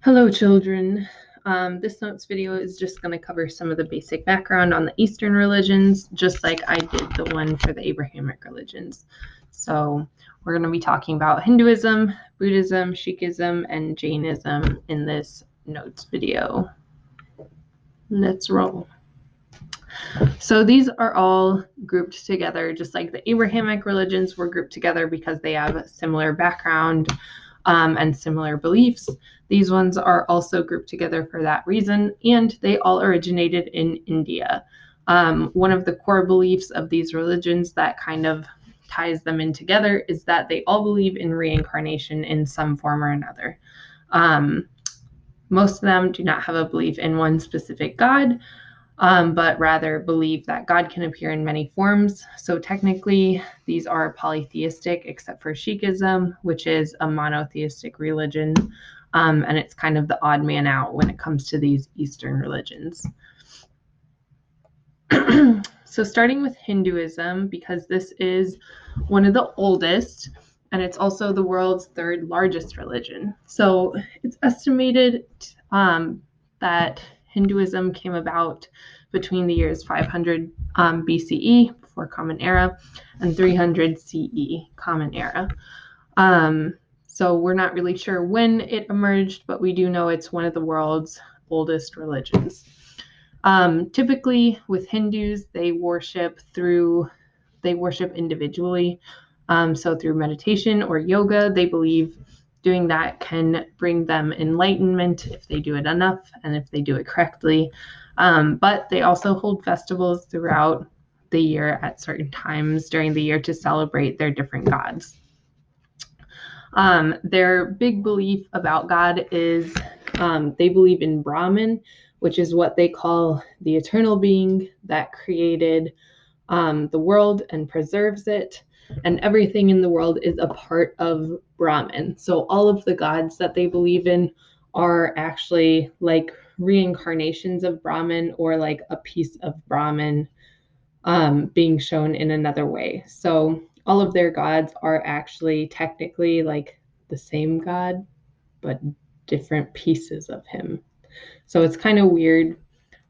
Hello, children. This notes video is just going to cover some of the basic background on the Eastern religions, just like I did the one for the Abrahamic religions. So we're going to be talking about Hinduism, Buddhism, Sikhism, and Jainism in this notes video. Let's roll. So these are all grouped together, just like the Abrahamic religions were grouped together because they have a similar background and similar beliefs. These ones are also grouped together for that reason, and they all originated in India. One of the core beliefs of these religions that kind of ties them in together is that they all believe in reincarnation in some form or another. Most of them do not have a belief in one specific God, but rather believe that God can appear in many forms. So technically, these are polytheistic, except for Sikhism, which is a monotheistic religion, and it's kind of the odd man out when it comes to these Eastern religions. So starting with Hinduism, because this is one of the oldest, and it's also the world's third largest religion. So it's estimated that Hinduism came about between the years 500 BCE, before Common Era, and 300 CE, Common Era. So we're not really sure when it emerged, but we do know it's one of the world's oldest religions. Typically with Hindus, they worship individually. So through meditation or yoga, they believe doing that can bring them enlightenment if they do it enough and if they do it correctly. But they also hold festivals throughout the year at certain times during the year to celebrate their different gods. Their big belief about God is they believe in Brahman, which is what they call the eternal being that created the world and preserves it. And everything in the world is a part of Brahman. So all of the gods that they believe in are actually like reincarnations of Brahman, or like a piece of Brahman being shown in another way. So all of their gods are actually technically like the same God, but different pieces of him. So it's kind of weird,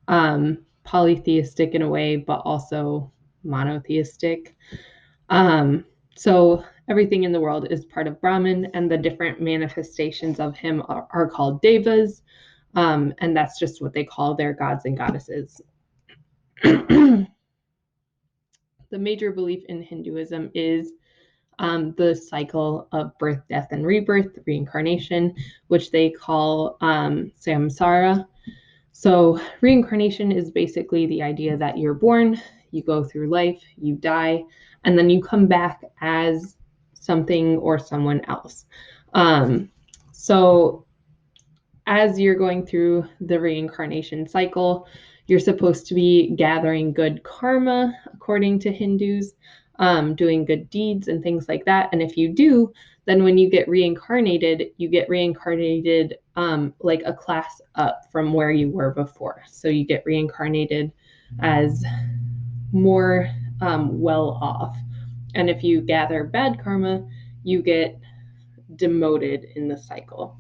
polytheistic in a way, but also monotheistic. So everything in the world is part of Brahman, and the different manifestations of him are called devas, and that's just what they call their gods and goddesses. The major belief in Hinduism is the cycle of birth, death, and rebirth, reincarnation, which they call samsara. So reincarnation is basically the idea that you're born, you go through life, you die, and then you come back as something or someone else. So as you're going through the reincarnation cycle, you're supposed to be gathering good karma, according to Hindus, doing good deeds and things like that. And if you do, then when you get reincarnated like a class up from where you were before. So you get reincarnated as more well off. And if you gather bad karma, you get demoted in the cycle.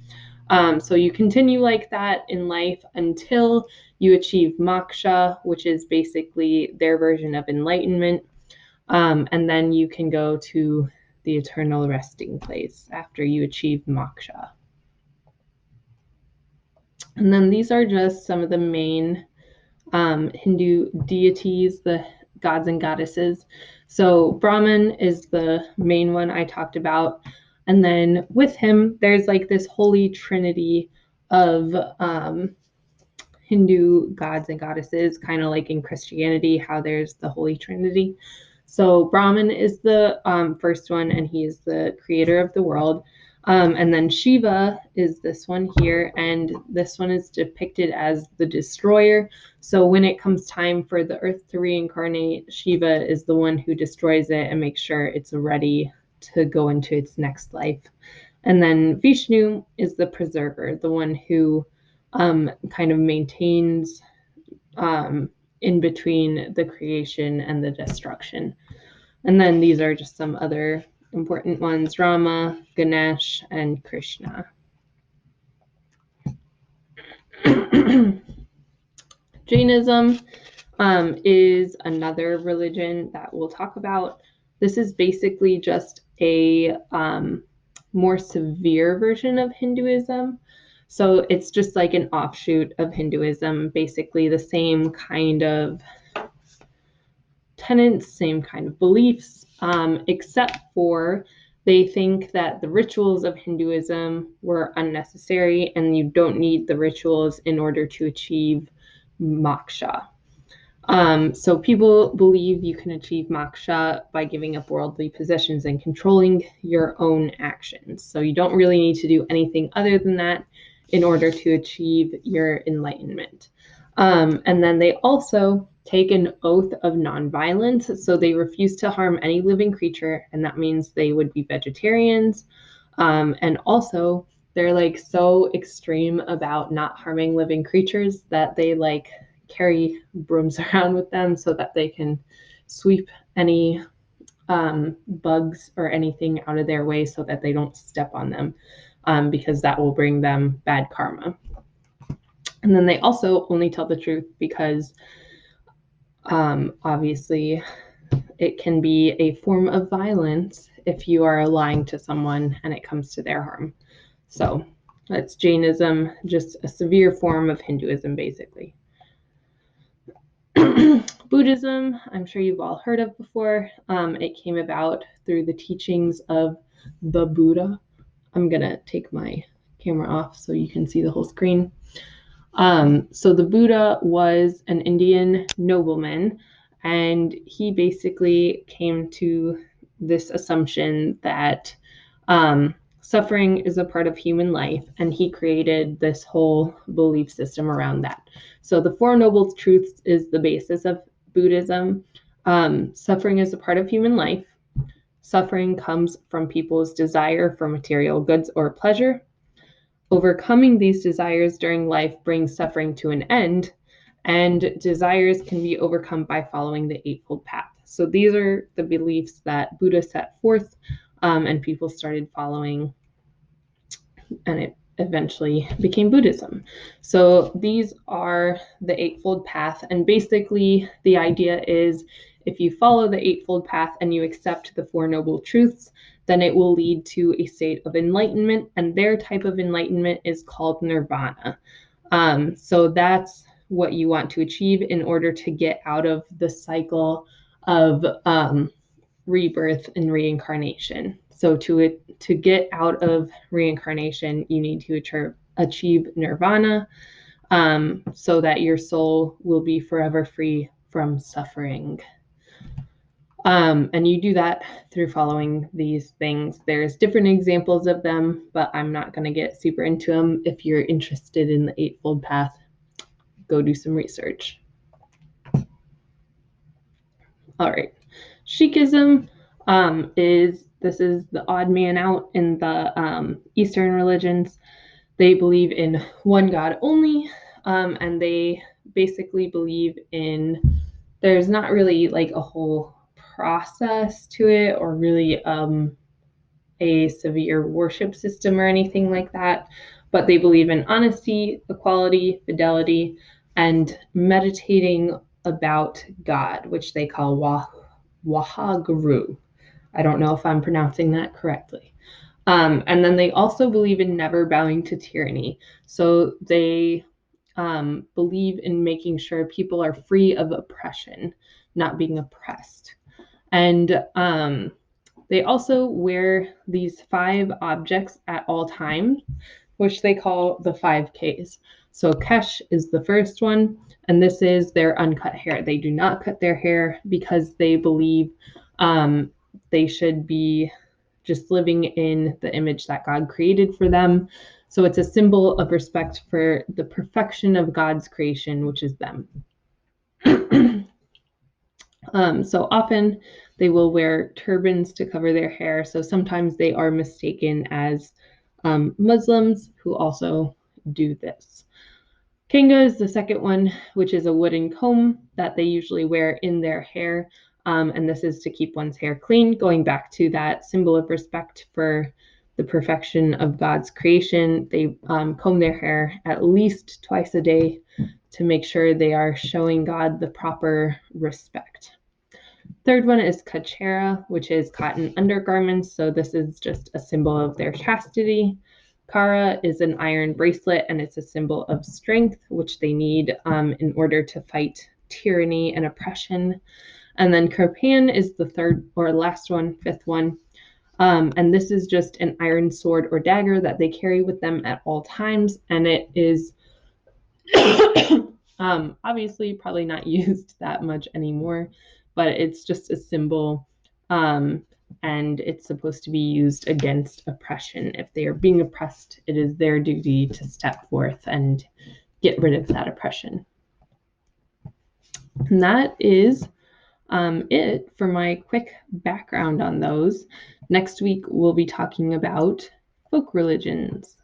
So you continue like that in life until you achieve moksha, which is basically their version of enlightenment. And then you can go to the eternal resting place after you achieve moksha. And then these are just some of the main Hindu deities, the gods and goddesses. So Brahman is the main one I talked about. And then with him, there's like this holy trinity of Hindu gods and goddesses, kind of like in Christianity, how there's the Holy Trinity. So Brahman is the first one, and he is the creator of the world. And then Shiva is this one here, and this one is depicted as the destroyer. So when it comes time for the earth to reincarnate, Shiva is the one who destroys it and makes sure it's ready to go into its next life. And then Vishnu is the preserver, the one who kind of maintains in between the creation and the destruction. And then these are just some other important ones: Rama, Ganesh, and Krishna. Jainism is another religion that we'll talk about. This is basically just a more severe version of Hinduism. So it's just like an offshoot of Hinduism, basically the same kind of tenets, same kind of beliefs, except for they think that the rituals of Hinduism were unnecessary and you don't need the rituals in order to achieve moksha. So people believe you can achieve moksha by giving up worldly possessions and controlling your own actions. So you don't really need to do anything other than that in order to achieve your enlightenment. And then they also take an oath of nonviolence. So they refuse to harm any living creature, and that means they would be vegetarians. And also, they're like so extreme about not harming living creatures that they like carry brooms around with them so that they can sweep any bugs or anything out of their way so that they don't step on them, because that will bring them bad karma. And then they also only tell the truth because obviously it can be a form of violence if you are lying to someone and it comes to their harm. So that's Jainism, just a severe form of Hinduism, basically. Buddhism, I'm sure you've all heard of before. It came about through the teachings of the Buddha. I'm going to take my camera off so you can see the whole screen. So the Buddha was an Indian nobleman, and he basically came to this assumption that suffering is a part of human life, and he created this whole belief system around that. So the Four Noble Truths is the basis of Buddhism. Suffering is a part of human life. Suffering comes from people's desire for material goods or pleasure. Overcoming these desires during life brings suffering to an end, and desires can be overcome by following the Eightfold Path. So these are the beliefs that Buddha set forth, and people started following, and it eventually became Buddhism. So these are the Eightfold Path, and basically the idea is if you follow the Eightfold Path and you accept the Four Noble Truths, then it will lead to a state of enlightenment, and their type of enlightenment is called nirvana. So that's what you want to achieve in order to get out of the cycle of rebirth and reincarnation. So to get out of reincarnation, you need to achieve nirvana, so that your soul will be forever free from suffering. And you do that through following these things. There's different examples of them, but I'm not going to get super into them. If you're interested in the Eightfold Path, go do some research. All right. Sikhism is the odd man out in the Eastern religions. They believe in one God only, and they basically believe in, there's not really like a whole process to it or really a severe worship system or anything like that, but they believe in honesty, equality, fidelity, and meditating about God, which they call Wahaguru. I don't know if I'm pronouncing that correctly. And then they also believe in never bowing to tyranny. So they believe in making sure people are free of oppression, not being oppressed. And they also wear these 5 objects at all times, which they call the 5 Ks. So Kesh is the first one, and this is their uncut hair. They do not cut their hair because they believe they should be just living in the image that God created for them. So it's a symbol of respect for the perfection of God's creation, which is them. So often they will wear turbans to cover their hair. So sometimes they are mistaken as Muslims who also do this. Kanga is the second one, which is a wooden comb that they usually wear in their hair. And this is to keep one's hair clean, going back to that symbol of respect for the perfection of God's creation. They comb their hair at least twice a day to make sure they are showing God the proper respect. Third one is kachera, which is cotton undergarments. So this is just a symbol of their chastity. Kara is an iron bracelet, and it's a symbol of strength, which they need in order to fight tyranny and oppression. And then Kirpan is the third or last one, fifth one. And this is just an iron sword or dagger that they carry with them at all times. And it is obviously probably not used that much anymore, but it's just a symbol. And it's supposed to be used against oppression. If they are being oppressed, it is their duty to step forth and get rid of that oppression. And that is it for my quick background on those. Next week, we'll be talking about folk religions.